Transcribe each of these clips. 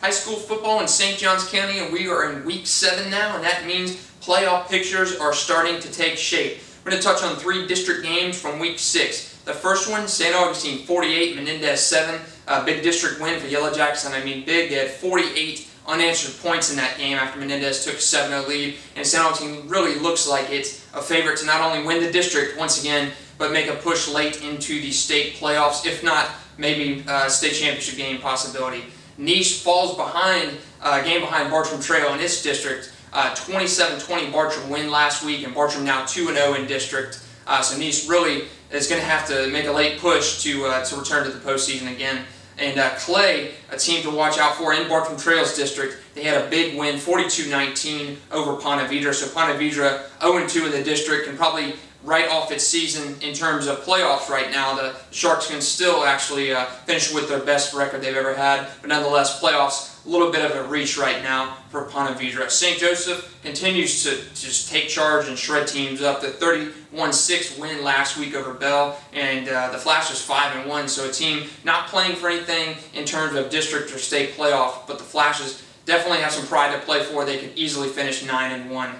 high school football in St. Johns County, and we are in week 7 now, and that means playoff pictures are starting to take shape. We're going to touch on 3 district games from week 6. The first one, St. Augustine 48, Menendez 7. Big district win for Yellow Jackets, and I mean big. They had 48 unanswered points in that game after Menendez took a 7-0 lead, and St. Augustine really looks like it's a favorite to not only win the district once again, but make a push late into the state playoffs, if not maybe state championship game possibility. Nice falls behind, game behind Bartram Trail in its district. 27-20 Bartram win last week, and Bartram now 2-0 in district. So Nice really is going to have to make a late push to return to the postseason again. And Clay, a team to watch out for in Bartram Trail's district, they had a big win, 42-19 over Ponte Vedra. So Ponte Vedra 0-2 in the district, and probably right off its season in terms of playoffs right now. The Sharks can still actually finish with their best record they've ever had, but nonetheless, playoffs, a little bit of a reach right now for Ponte Vedra. St. Joseph continues to just take charge and shred teams up. The 31-6 win last week over Bell, and the Flashes 5-1, so a team not playing for anything in terms of district or state playoff, but the Flashes definitely have some pride to play for. They could easily finish 9-1.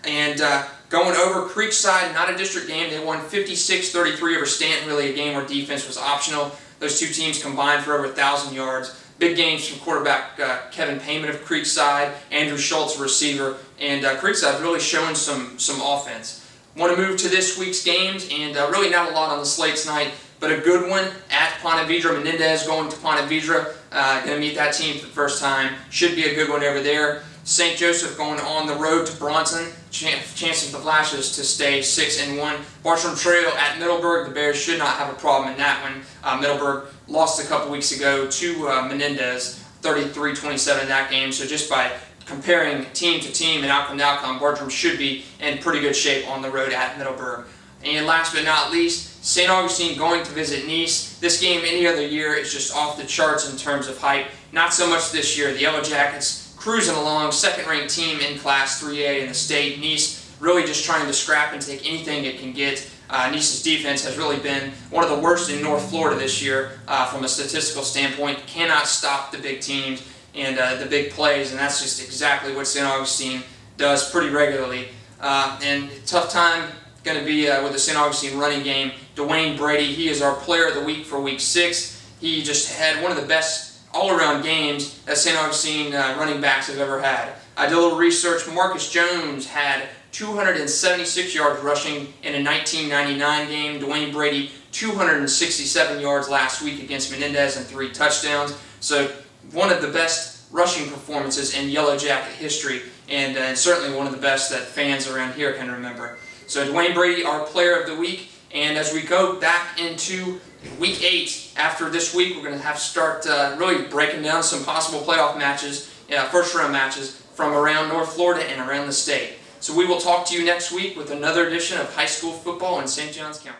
And going over Creekside, not a district game. They won 56-33 over Stanton, really a game where defense was optional. Those two teams combined for over 1,000 yards. Big games from quarterback Kevin Payment of Creekside, Andrew Schultz, receiver, and Creekside really showing some offense. Want to move to this week's games, and really not a lot on the slate tonight, but a good one at Ponte Vedra. Menendez going to Ponte Vedra, going to meet that team for the first time. Should be a good one over there. St. Joseph going on the road to Bronson. Chances the Flashes to stay 6-1. Bartram Trail at Middleburg. The Bears should not have a problem in that one. Middleburg lost a couple weeks ago to Menendez, 33-27 in that game. So just by comparing team to team and outcome to outcome, Bartram should be in pretty good shape on the road at Middleburg. And last but not least, St. Augustine going to visit Nice. This game any other year is just off the charts in terms of hype. Not so much this year. The Yellow Jackets cruising along, second-ranked team in Class 3A in the state. Nice really just trying to scrap and take anything it can get. Nice's defense has really been one of the worst in North Florida this year from a statistical standpoint. Cannot stop the big teams and the big plays, and that's just exactly what St. Augustine does pretty regularly. And tough time going to be with the St. Augustine running game. Dwayne Brady, he is our player of the week for week 6. He just had one of the best all-around games that St. Augustine running backs have ever had. I did a little research. Marcus Jones had 276 yards rushing in a 1999 game. Dwayne Brady, 267 yards last week against Menendez and 3 touchdowns. So one of the best rushing performances in Yellow Jacket history, and certainly one of the best that fans around here can remember. So Dwayne Brady, our player of the week. And as we go back into week 8, after this week, we're going to have to start really breaking down some possible playoff matches, first-round matches from around North Florida and around the state. So we will talk to you next week with another edition of high school football in St. Johns County.